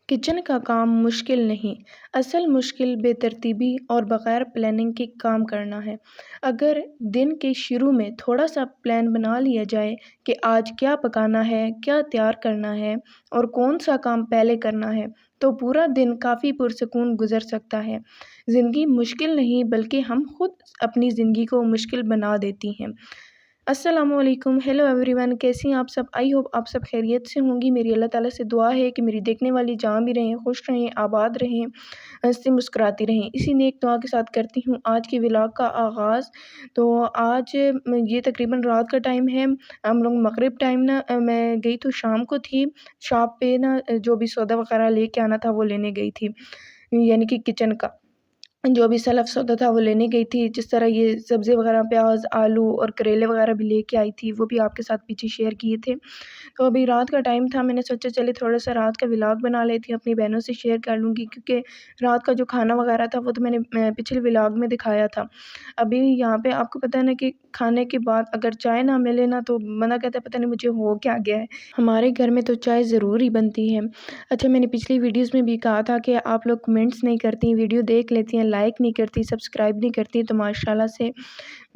Kitchen का काम मुश्किल नहीं, असल मुश्किल बेतरतीबी और बग़ैर प्लानिंग के काम करना है। अगर दिन के शुरू में थोड़ा-सा प्लान बना लिया जाए कि आज क्या पकाना है, क्या तैयार करना है और कौन-सा काम पहले करना है, तो पूरा दिन काफ़ी पुरसुकून गुज़र सकता है। ज़िंदगी मुश्किल नहीं बल्कि हम खुद अपनी ज़िंदगी को मुश्किल बना देती हैं। अस्सलामुअलैकुम, हेलो एवरीवन, कैसी हैं आप सब? आई होप आप सब खैरियत से होंगी। मेरी अल्लाह ताला से दुआ है कि मेरी देखने वाली जहाँ भी रहें, खुश रहें, आबाद रहें, हँसती मुस्कुराती रहें। इसी नेक दुआ के साथ करती हूँ आज की व्लॉग का आगाज़। तो आज ये तकरीबन रात का टाइम है। हम लोग मगरिब टाइम ना मैं गई तो शाम को थी, शॉप पे ना जो भी सौदा वग़ैरह लेके आना था वो लेने गई थी, यानी कि किचन का। जो भी सलफ़ सौदा था वो लेने गई थी, जिस तरह ये सब्ज़ी वग़ैरह प्याज़, आलू और करेले वग़ैरह भी लेके आई थी, वो भी आपके साथ पीछे शेयर किए थे। तो अभी रात का टाइम था, मैंने सोचा चलिए थोड़ा-सा रात का व्लॉग बना लेती हूँ, अपनी बहनों से शेयर कर लूँगी क्योंकि रात का जो खाना वग़ैरह था वो तो मैंने पिछले व्लॉग में दिखाया था। अभी यहाँ पे आपको पता है ना कि खाने के बाद अगर चाय ना मिले ना तो बंदा कहता है पता नहीं मुझे हो क्या गया है। हमारे घर में तो चाय ज़रूर ही बनती है। अच्छा, मैंने पिछली वीडियोज़ में भी कहा था कि आप लोग कमेंट्स नहीं करती, वीडियो देख लेती हैं, लाइक नहीं करती, सब्सक्राइब नहीं करती, तो माशाल्लाह से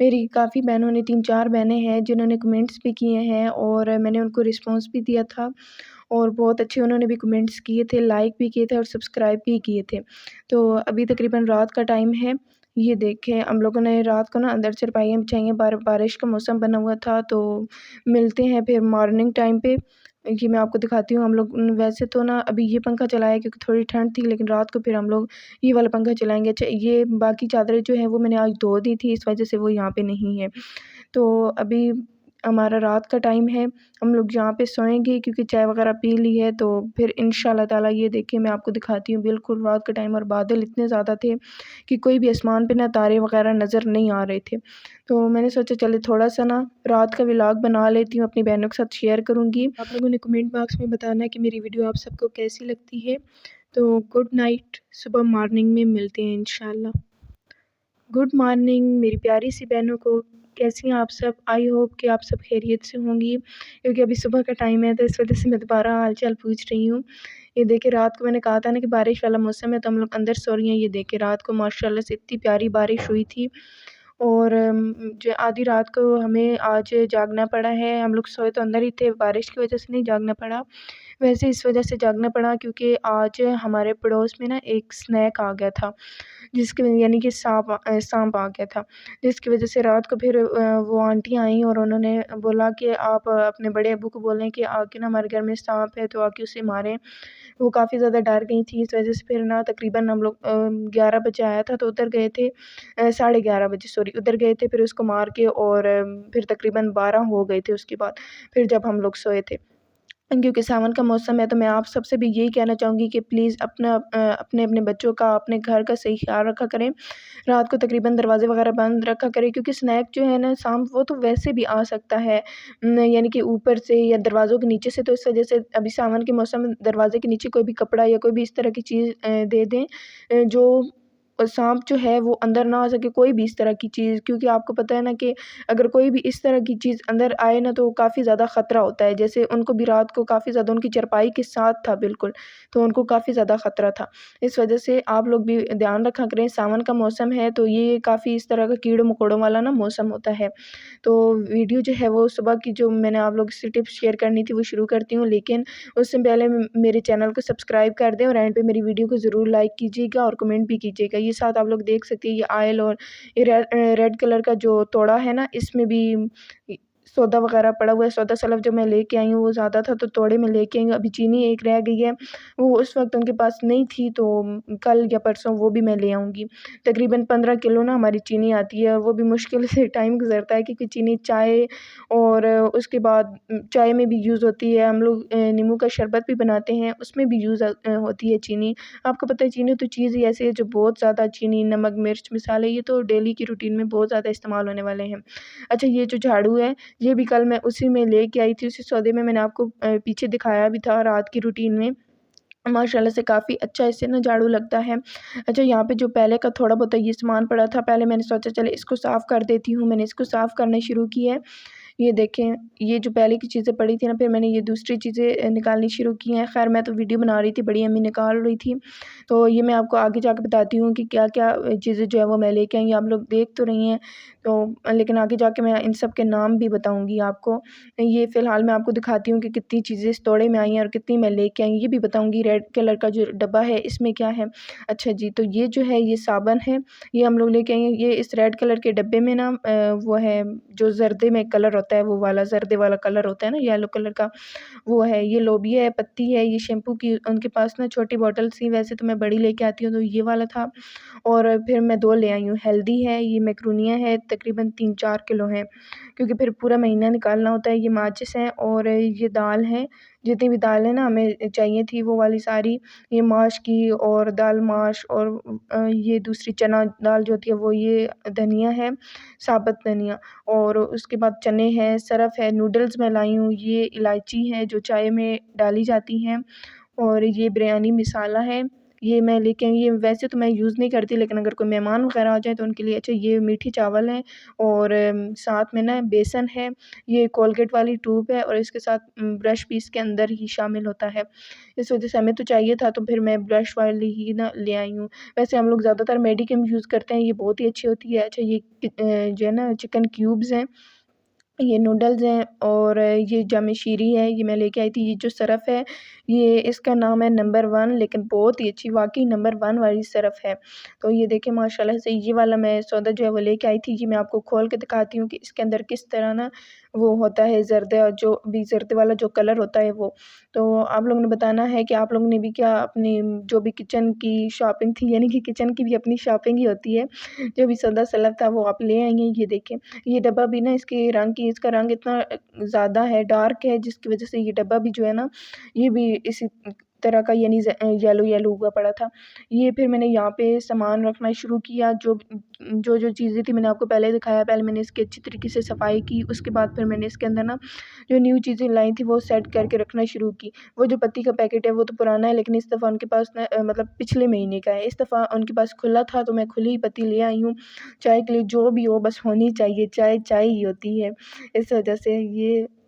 मेरी काफ़ी बहनों ने 3-4 बहनें हैं जिन्होंने कमेंट्स भी किए हैं और मैंने उनको रिस्पॉन्स भी दिया था और बहुत अच्छे उन्होंने भी कमेंट्स किए थे, लाइक भी किए थे और सब्सक्राइब भी किए थे। तो अभी तकरीबन रात का टाइम है, ये देखें हम लोगों ने रात को ना अंदर चारपाइयाँ बिछाई हैं, बारिश का मौसम बना हुआ था, तो मिलते हैं फिर मॉर्निंग टाइम पे। ये मैं आपको दिखाती हूँ, हम लोग वैसे तो ना अभी ये पंखा चलाया है क्योंकि थोड़ी ठंड थी, लेकिन रात को फिर हम लोग ये वाला पंखा चलाएँगे। अच्छा, ये बाकी चादरें जो हैं वो मैंने आज धो दी थी, इस वजह से वो यहाँ पे नहीं है। तो अभी हमारा रात का टाइम है, हम लोग यहाँ पे सोएंगे क्योंकि चाय वगैरह पी ली है, तो फिर इंशाल्लाह ताला ये देखिए मैं आपको दिखाती हूँ, बिल्कुल रात का टाइम और बादल इतने ज़्यादा थे कि कोई भी आसमान पे ना तारे वगैरह नज़र नहीं आ रहे थे। तो मैंने सोचा चले थोड़ा-सा ना रात का व्लॉग बना लेती हूँ, अपनी बहनों के साथ शेयर करूँगी। आप लोगों ने कमेंट बॉक्स में बताना है कि मेरी वीडियो आप सबको कैसी लगती है। तो गुड नाइट, सुबह मॉर्निंग में मिलते हैं इंशाल्लाह। गुड मॉर्निंग मेरी प्यारी सी बहनों को, कैसी हैं आप सब? आई होप कि आप सब खैरियत से होंगी क्योंकि अभी सुबह का टाइम है तो इस वजह से मैं दोबारा हाल-चाल पूछ रही हूँ। ये देखिए रात को मैंने कहा था ना कि बारिश वाला मौसम है तो हम लोग अंदर सो रही हैं। ये देखिए रात को माशाल्लाह से इतनी प्यारी बारिश हुई थी और जो आधी रात को हमें आज जागना पड़ा है। हम लोग सोए तो अंदर ही थे, बारिश की वजह से नहीं जागना पड़ा। वैसे इस वजह से जागना पड़ा क्योंकि आज हमारे पड़ोस में ना एक स्नेक आ गया था, जिसकी यानी कि साँप आ गया था, जिसकी वजह से रात को फिर वो आंटी आईं और उन्होंने बोला कि आप अपने बड़े अब्बू को बोलें कि आके ना हमारे घर में साँप है तो आके उसे मारें। वो काफ़ी ज़्यादा डर गई थी, इस वजह से फिर ना तकरीबन हम लोग 11 बजे आया था तो उधर गए थे, साढ़े 11 बजे सॉरी उधर गए थे, फिर उसको मार के और फिर तकरीबन 12 हो गए थे उसके बाद, फिर जब हम लोग सोए थे। क्योंकि सावन का मौसम है तो मैं आप सबसे भी यही कहना चाहूँगी कि प्लीज़ अपने बच्चों का, अपने घर का सही ख़्याल रखा करें। रात को तकरीबन दरवाज़े वग़ैरह बंद रखा करें क्योंकि स्नेक जो है ना साँप वो तो वैसे भी आ सकता है, यानी कि ऊपर से या दरवाज़ों के नीचे से, तो इस वजह से अभी सावन के मौसम में दरवाज़े के नीचे कोई भी कपड़ा या कोई भी इस तरह की चीज़ दे दें जो साँप जो है वो अंदर ना आ सके, कोई भी इस तरह की चीज़, क्योंकि आपको पता है ना कि अगर कोई भी इस तरह की चीज़ अंदर आए ना तो काफ़ी ज़्यादा ख़तरा होता है। जैसे उनको भी रात को काफ़ी ज़्यादा उनकी चारपाई के साथ था बिल्कुल, तो उनको काफ़ी ज़्यादा ख़तरा था। इस वजह से आप लोग भी ध्यान रखा करें, सावन का मौसम है तो ये काफ़ी इस तरह का कीड़ों-मकोड़ों वाला ना मौसम होता है। तो वीडियो जो है वो सुबह की जो मैंने आप लोगों से टिप्स शेयर करनी थी वो शुरू करती हूँ, लेकिन उससे पहले मेरे चैनल को सब्सक्राइब कर दें और एंड पे मेरी वीडियो को ज़रूर लाइक कीजिएगा और कमेंट भी कीजिएगा। ये साथ आप लोग देख सकते हैं ये ऑयल और ये रेड कलर का जो तोड़ा है ना, इसमें भी सौदा वगैरह पड़ा हुआ है। सौदा सलफ़ जो मैं लेके आई हूँ वो ज़्यादा था तो तोड़े में लेके आई हूँ। अभी चीनी एक रह गई है, वो उस वक़्त उनके पास नहीं थी तो कल या परसों वो भी मैं ले आऊँगी। तकरीबन 15 किलो ना हमारी चीनी आती है, वो भी मुश्किल से टाइम गुज़रता है क्योंकि चीनी चाय और उसके बाद चाय में भी यूज़ होती है। हम लोग नींबू का शरबत भी बनाते हैं, उसमें भी यूज़ होती है चीनी। आपको पता है चीनी तो चीज़ ही ऐसी है जो बहुत ज़्यादा चीनी, नमक, मिर्च, मसाले ये तो डेली की रूटीन में बहुत ज़्यादा इस्तेमाल होने वाले हैं। अच्छा, ये जो झाड़ू है ये भी कल मैं उसी में लेके आई थी, उसी सौदे में मैंने आपको पीछे दिखाया भी था रात की रूटीन में। माशाल्लाह से काफ़ी अच्छा इससे ना झाड़ू लगता है। अच्छा, यहाँ पे जो पहले का थोड़ा बहुत ये सामान पड़ा था, पहले मैंने सोचा चलो इसको साफ़ कर देती हूँ, मैंने इसको साफ़ करना शुरू किया है। ये देखें, ये जो पहले की चीज़ें पड़ी थी ना, फिर मैंने ये दूसरी चीज़ें निकालनी शुरू की हैं। ख़ैर मैं तो वीडियो बना रही थी, बड़ी अम्मी निकाल रही थी। तो ये मैं आपको आगे जाके बताती हूँ कि क्या-क्या चीज़ें जो है वो मैं लेके आई हूँ। आप लोग देख तो रही हैं, तो लेकिन आगे जाके मैं इन सब के नाम भी बताऊँगी आपको। ये फ़िलहाल मैं आपको दिखाती हूँ कि कितनी चीज़ें इस तोड़े में आई हैं और कितनी मैं लेके आई हूँ। ये भी बताऊँगी रेड कलर का जो डब्बा है, इसमें क्या है। अच्छा जी, तो ये जो है ये साबुन है, ये हम लोग लेके आए हैं। ये इस रेड कलर के डब्बे में ना वो है जो ज़र्दे में कलर होता है, वो वाला ज़र्दे वाला कलर होता है ना, येलो कलर का, वो है। ये लोबिया है, पत्ती है, ये शैम्पू की उनके पास ना छोटी बॉटल्स थी, वैसे तो मैं बड़ी लेके आती हूँ, तो ये वाला था। और फिर मैं 2 ले आई हूँ। हेल्दी है, ये मैक्रोनिया है, तकरीबन 3-4 किलो है, क्योंकि फिर पूरा महीना निकालना होता है। ये माचिस है और ये दाल है, जितनी भी दाल है ना हमें चाहिए थी वो वाली सारी। ये माश की और दाल माश और ये दूसरी चना दाल जो होती है वो, ये धनिया है, साबुत धनिया, और उसके बाद चने हैं, सरफ़ है, नूडल्स मैं लाई हूँ, ये इलायची है जो चाय में डाली जाती हैं, और ये बिरयानी मसाला है, ये मैं लेके आई। ये वैसे तो मैं यूज़ नहीं करती, लेकिन अगर कोई मेहमान वग़ैरह आ जाए तो उनके लिए। अच्छा, ये मीठी चावल हैं और साथ में ना बेसन है, ये कोलगेट वाली ट्यूब है और इसके साथ ब्रश भी इसके अंदर ही शामिल होता है। इस वज़ह से हमें तो चाहिए था, तो फिर मैं ब्रश वाली ही ना ले आई हूँ। वैसे हम लोग ज़्यादातर मेडिकेम यूज़ करते हैं, ये बहुत ही अच्छी होती है। अच्छा, ये जो है ना चिकन क्यूब्स हैं, ये नूडल्स हैं, और ये जामेशरी है, ये मैं लेके आई थी। ये जो सरफ़ है, ये इसका नाम है नंबर 1, लेकिन बहुत ही अच्छी, वाक़ई नंबर 1 वाली सरफ़ है। तो ये देखिए माशाल्लाह से ये वाला मैं सौदा जो है वो लेके आई थी। ये मैं आपको खोल के दिखाती हूँ कि इसके अंदर किस तरह ना वो होता है ज़र्दा, जो भी ज़र्दे वाला जो कलर होता है वो। तो आप लोगों ने बताना है कि आप लोगों ने भी क्या अपनी जो भी किचन की शॉपिंग थी, यानी कि किचन की भी अपनी शॉपिंग ही होती है। जो भी सौदा सलब था वो आप ले आई हैं। ये देखें, ये डब्बा भी ना इसका रंग इतना ज़्यादा है, डार्क है, जिसकी वज़ह से ये डब्बा भी जो है ना, ये भी इसी तरह का, यानी येलो हुआ पड़ा था। ये फिर मैंने यहाँ पे सामान रखना शुरू किया, जो चीज़ें थी मैंने आपको पहले दिखाया। पहले मैंने इसकी अच्छी तरीके से सफाई की, उसके बाद फिर मैंने इसके अंदर ना जो न्यू चीज़ें लाई थी वो सेट करके रखना शुरू की। वो जो पत्ती का पैकेट है वो तो पुराना है, लेकिन इस दफ़ा उनके पास ना मतलब पिछले महीने का है। इस दफ़ा उनके पास खुला था, तो मैं खुली ही पत्ती ले आई हूँ। चाय के लिए जो भी हो, बस होनी चाहिए, चाय चाय ही होती है। इस वजह से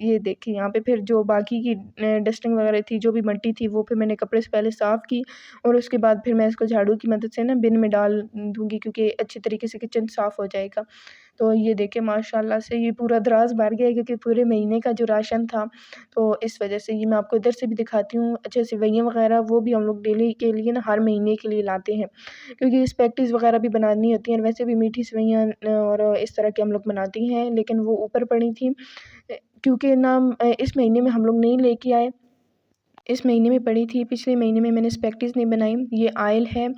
ये देखिए, यहाँ पे फिर जो बाकी की डस्टिंग वगैरह थी, जो भी मट्टी थी, वो फिर मैंने कपड़े से पहले साफ़ की, और उसके बाद फिर मैं इसको झाड़ू की मदद से ना बिन में डाल दूँगी, क्योंकि अच्छी तरीके से किचन साफ़ हो जाएगा। तो ये देखिए माशाल्लाह से ये पूरा दराज़ भर गया है, क्योंकि पूरे महीने का जो राशन था, तो इस वजह से। ये मैं आपको इधर से भी दिखाती हूँ। अच्छा, सेवइयाँ वगैरह वो भी हम लोग डेली के लिए ना हर महीने के लिए लाते हैं, क्योंकि स्पेगटीज़ वगैरह भी बनानी होती हैं, और वैसे भी मीठी सेवइयाँ और इस तरह के हम लोग बनाते हैं, लेकिन वो ऊपर पड़ी थी, क्योंकि ना इस महीने में हम लोग नहीं लेके आए। इस महीने में पड़ी थी, पिछले महीने में मैंने स्पेगटीज़ नहीं बनाई। ये ऑयल है,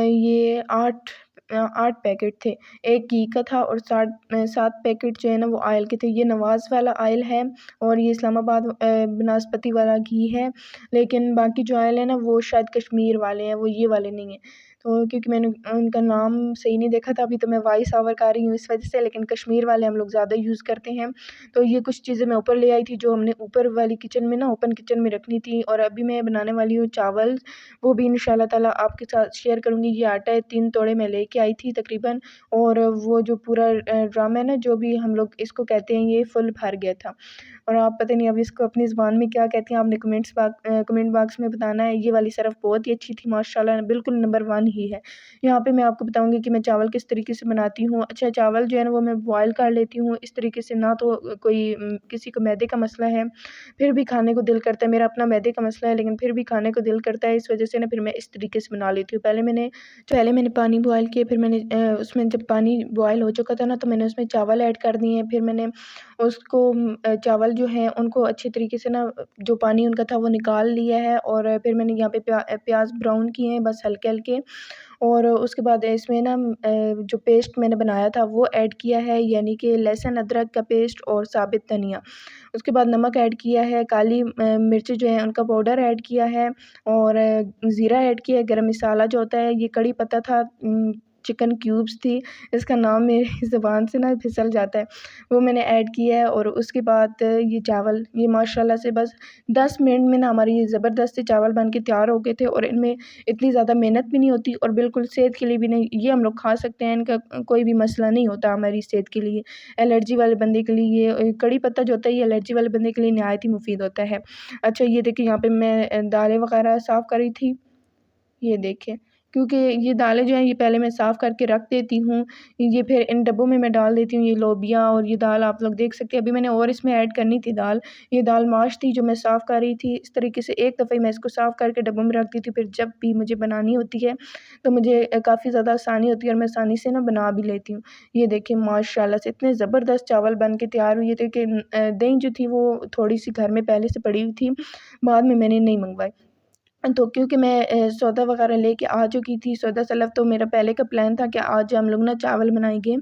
ये 8 पैकेट थे। 1 घी का था और 7 पैकेट जो है ना वो ऑयल के थे। ये नवाज़ वाला ऑयल है, और ये इस्लामाबाद बनास्पति वाला घी है, लेकिन बाकी जो ऑयल है ना वो शायद कश्मीर वाले हैं, वो ये वाले नहीं हैं। तो क्योंकि मैंने उनका नाम सही नहीं देखा था, अभी तो मैं वॉइस ओवर कर रही हूँ इस वजह से, लेकिन कश्मीर वाले हम लोग ज़्यादा यूज़ करते हैं। तो ये कुछ चीज़ें मैं ऊपर ले आई थी, जो हमने ऊपर वाली किचन में ना ओपन किचन में रखनी थी, और अभी मैं बनाने वाली हूँ चावल, वो भी इंशाल्लाह ताला आपके साथ शेयर करूँगी। ये आटा है, 3 तोड़े मैं लेके आई थी तकरीबन, और वो जो पूरा ड्रम है ना, जो भी हम लोग इसको कहते हैं, ये फुल भर गया था। और आप पता नहीं अब इसको अपनी ज़ुबान में क्या कहते हैं, आपने कमेंट बॉक्स में बताना है। ये वाली सरफ़ बहुत ही अच्छी थी माशाल्लाह, बिल्कुल नंबर 1 ही है। यहाँ पे मैं आपको बताऊँगी कि मैं चावल किस तरीके से बनाती हूँ। अच्छा, चावल जो है ना वो मैं बॉयल कर लेती हूँ इस तरीके से, ना तो कोई किसी को मैदे का मसला है, फिर भी खाने को दिल करता है। मेरा अपना मैदे का मसला है, लेकिन फिर भी खाने को दिल करता है, इस वजह से ना फिर मैं इस तरीके से बना लेती हूँ। पहले मैंने पानी बॉयल किया, फिर मैंने उसमें जब पानी बॉयल हो चुका था ना, तो मैंने उसमें चावल ऐड कर दिए हैं। फिर मैंने उसको चावल जो हैं उनको अच्छे तरीके से ना, जो पानी उनका था वो निकाल लिया है, और फिर मैंने यहाँ पे प्याज़ ब्राउन किए हैं बस हल्के-हल्के, और उसके बाद इसमें ना जो पेस्ट मैंने बनाया था वो ऐड किया है, यानी कि लहसुन अदरक का पेस्ट और साबित धनिया। उसके बाद नमक ऐड किया है, काली मिर्च जो है उनका पाउडर ऐड किया है, और ज़ीरा ऐड किया है, गरम मसाला जो होता है, ये कड़ी पत्ता था चिकन क्यूब्स थी, इसका नाम मेरी ज़ुबान से ना फिसल जाता है, वो मैंने ऐड किया है। और उसके बाद ये चावल, ये माशाल्लाह से बस 10 मिनट में ना हमारे ये ज़बरदस्त से चावल बन के तैयार हो गए थे। और इनमें इतनी ज़्यादा मेहनत भी नहीं होती और बिल्कुल सेहत के लिए भी नहीं, ये हम लोग खा सकते हैं, इनका कोई भी मसला नहीं होता हमारी सेहत के लिए। एलर्जी वाले बंदे के लिए ये कड़ी पत्ता जो होता है, ये एलर्जी वाले बंदे के लिए नहायत ही मुफ़ीद होता है। अच्छा, ये देखिए यहाँ पे मैं दालें वग़ैरह साफ़ कर रही थी। ये देखें, क्योंकि ये दालें जो हैं ये पहले मैं साफ़ करके रख देती हूँ, ये फिर इन डब्बों में मैं डाल देती हूँ, ये लोबिया और ये दाल आप लोग देख सकते हैं। अभी मैंने और इसमें ऐड करनी थी दाल, ये दाल माश थी जो मैं साफ़ कर रही थी। इस तरीके से एक दफ़े मैं इसको साफ़ करके डब्बों में रख देती हूँ, फिर जब भी मुझे बनानी होती है तो मुझे काफ़ी ज़्यादा आसानी होती है और मैं आसानी से ना बना भी लेती हूँ। ये देखिए माशाल्लाह से इतने ज़बरदस्त चावल बन के तैयार हुए थे कि दही जो थी वो थोड़ी-सी घर में पहले से पड़ी हुई थी, बाद में मैंने नहीं मँगवाई। तो क्योंकि मैं सौदा वग़ैरह लेके आ चुकी थी, सौदा तलब, तो मेरा पहले का प्लान था कि आज हम लोग ना चावल बनाएँगे,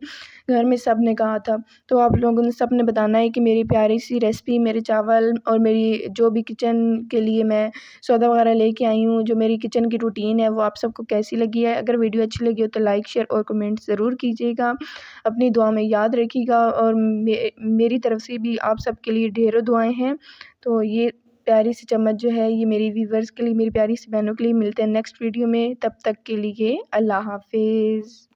घर में सब ने कहा था। तो आप लोगों ने सब ने बताना है कि मेरी प्यारी-सी रेसिपी, मेरे चावल और मेरी जो भी किचन के लिए मैं सौदा वग़ैरह लेके आई हूँ, जो मेरी किचन की रूटीन है, वो आप सबको कैसी लगी है? अगर वीडियो अच्छी लगी हो तो लाइक, शेयर और कमेंट ज़रूर कीजिएगा। अपनी दुआ में याद रखिएगा और मेरी तरफ से भी आप सबके लिए ढेरों दुआएँ हैं। तो ये प्यारी सी चम्मच जो है ये मेरी व्यूअर्स के लिए, मेरी प्यारी सी बहनों के लिए। मिलते हैं नेक्स्ट वीडियो में, तब तक के लिए अल्लाह हाफ़िज़।